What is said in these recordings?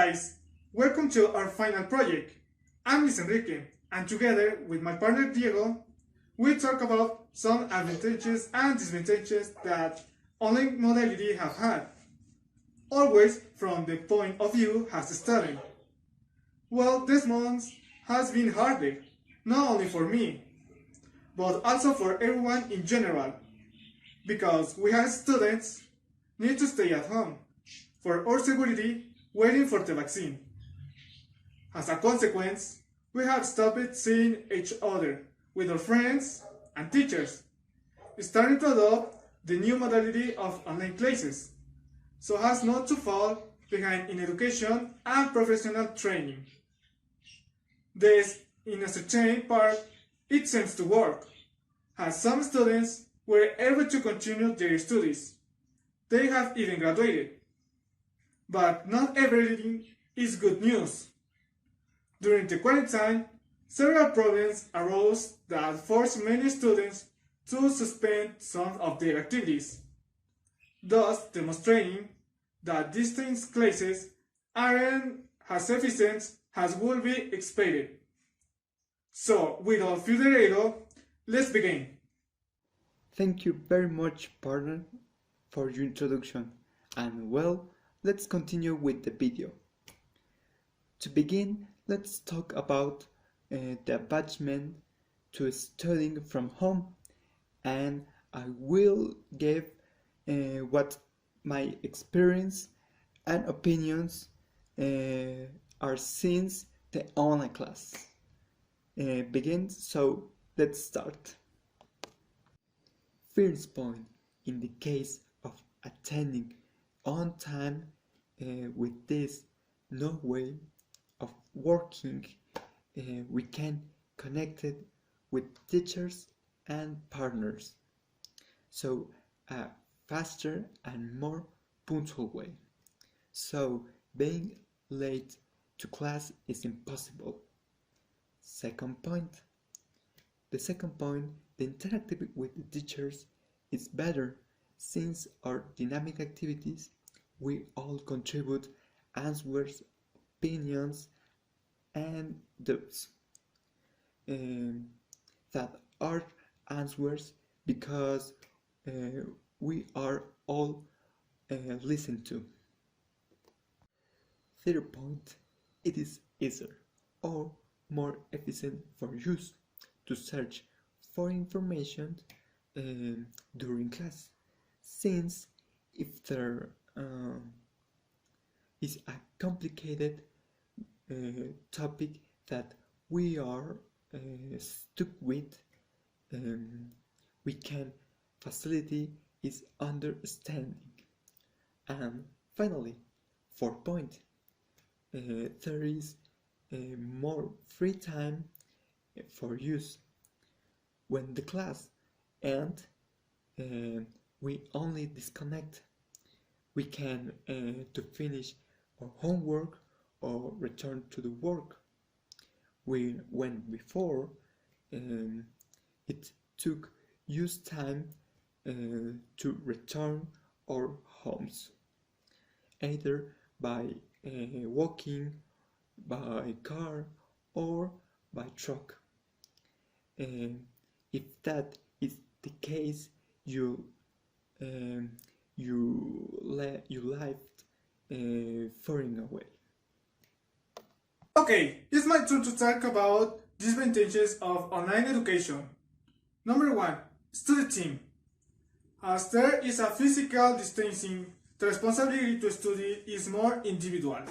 guys, welcome to our final project. I'm Enrique, and together with my partner Diego, we talk about some advantages and disadvantages that online modality have had, always from the point of view as a student. Well, this month has been harder, not only for me, but also for everyone in general, because we as students need to stay at home for our security waiting for the vaccine. As a consequence, we have stopped seeing each other with our friends and teachers, starting to adopt the new modality of online classes, so as not to fall behind in education and professional training. This, in a certain part, it seems to work, as some students were able to continue their studies. They have even graduated. But not everything is good news. During the quarantine, several problems arose that forced many students to suspend some of their activities, thus demonstrating that distance classes aren't as efficient as would be expected. So, without further ado, let's begin. Thank you very much, partner, for your introduction. And well, let's continue with the video. To begin, let's talk about the attachment to studying from home, and I will give what my experience and opinions are since the online class begins. So let's start. First point, in the case of attending on time with this no way of working, we can connect it with teachers and partners, so a faster and more punctual way. So being late to class is impossible. The second point, the interactivity with the teachers is better, since our dynamic activities we all contribute answers, opinions, and doubts that are answers because we are all listened to. Third point, it is easier or more efficient for use to search for information during class, since if there is a complicated topic that we are stuck with, we can facilitate its understanding. And finally, fourth point, there is more free time for use. When the class ends, we only disconnect. We can to finish our homework or return to the work. When before it took use time to return our homes, either by walking, by car, or by truck. If that is the case, you left falling away. Okay, it's my turn to talk about disadvantages of online education. Number 1, study team. As there is a physical distancing, the responsibility to study is more individual.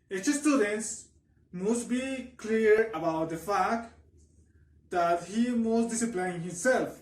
Each student must be clear about the fact that he must discipline himself.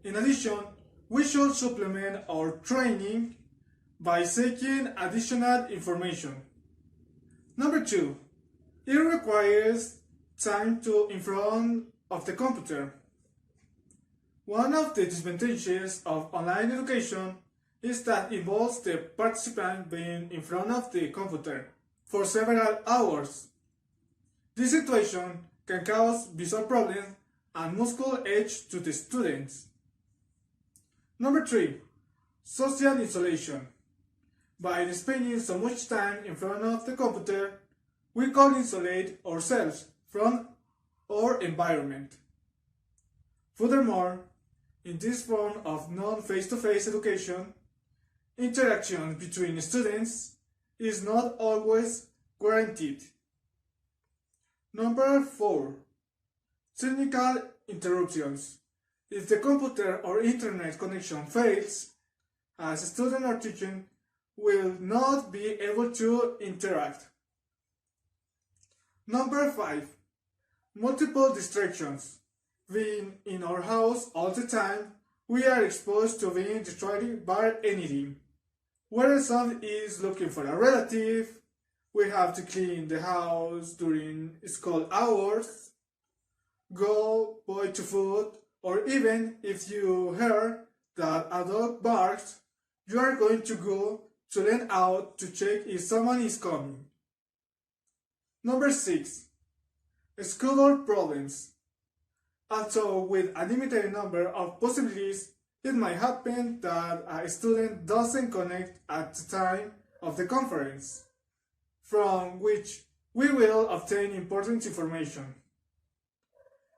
In addition, we should supplement our training by seeking additional information. Number 2, it requires time in front of the computer. One of the disadvantages of online education is that it involves the participant being in front of the computer for several hours. This situation can cause visual problems and muscle ache to the students. Number 3, social isolation. By spending so much time in front of the computer, we can isolate ourselves from our environment. Furthermore, in this form of non-face-to-face education, interaction between students is not always guaranteed. Number 4. Technical interruptions. If the computer or internet connection fails, as a student or teacher will not be able to interact. Number 5. Multiple distractions. Being in our house all the time, we are exposed to being distracted by anything. Whether someone is looking for a relative, we have to clean the house during school hours, go buy to food, or even if you hear that a dog barks, you are going to go to lean out to check if someone is coming. Number 6. School problems. Also, with a limited number of possibilities, it might happen that a student doesn't connect at the time of the conference, from which we will obtain important information.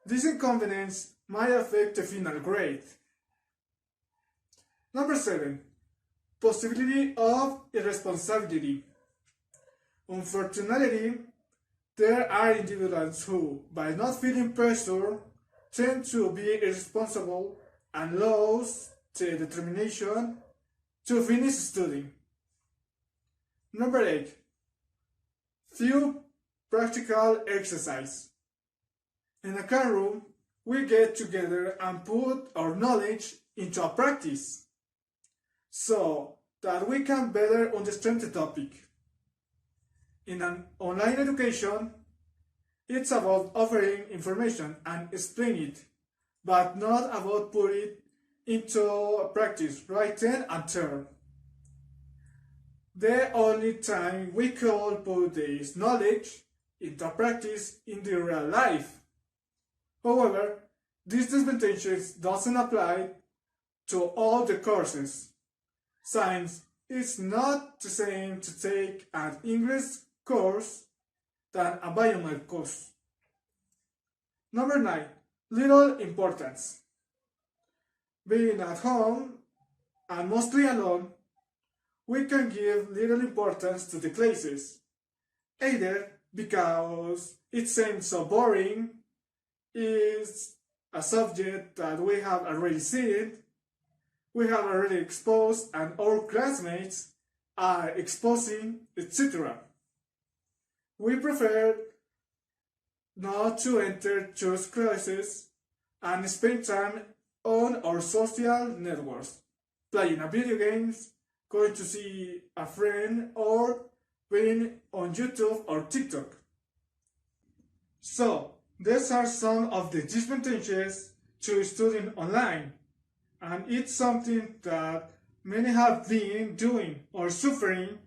This inconvenience might affect the final grade. Number 7. Possibility of irresponsibility. Unfortunately, there are individuals who, by not feeling pressure, tend to be irresponsible and lose the determination to finish studying. Number 8. Few practical exercise. In a classroom, we get together and put our knowledge into a practice so that we can better understand the topic. In an online education, it's about offering information and explain it, but not about putting it into practice right then and there. The only time we could put this knowledge into practice in the real life. However, this disadvantage doesn't apply to all the courses. Science is not the same to take an English course than a biomed course. Number 9. Little importance. Being at home and mostly alone, we can give little importance to the classes, either because it seems so boring, is a subject that we have already seen, we have already exposed, and our classmates are exposing, etc. We prefer not to enter those classes and spend time on our social networks, playing a video games, going to see a friend, or being on YouTube or TikTok. So, these are some of the disadvantages to studying online, and it's something that many have been doing or suffering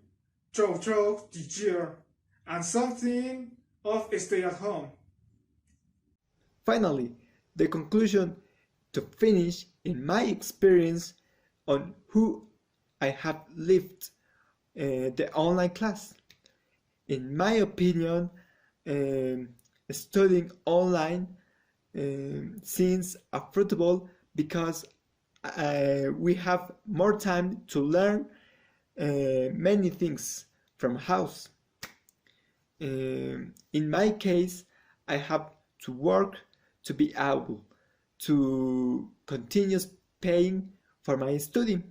throughout the year, and something of stay at home. Finally, the conclusion to finish in my experience on who I have lived the online class. In my opinion, studying online seems affordable because we have more time to learn many things from house. In my case, I have to work to be able to continue paying for my study.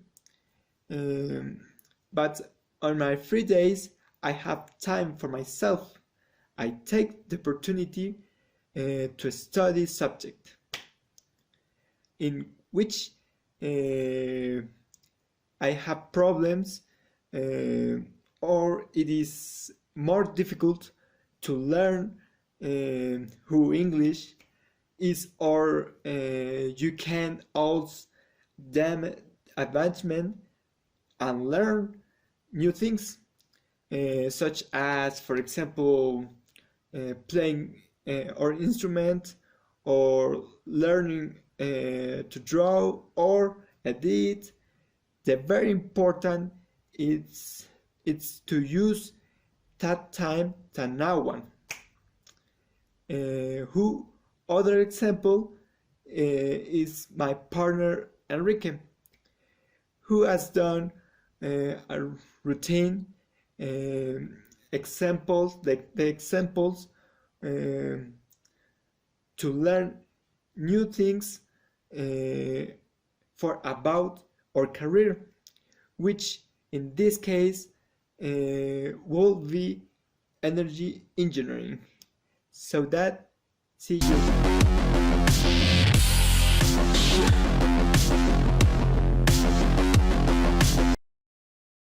But on my free days, I have time for myself. I take the opportunity to study subject in which I have problems or it is more difficult to learn who English is, or you can also them advancement and learn new things, such as, for example, playing or instrument, or learning to draw or edit. The very important is it's to use that time than now one. Who other example is my partner Enrique, who has done a routine examples, the examples to learn new things for about our career, which in this case will be energy engineering. So that, see you.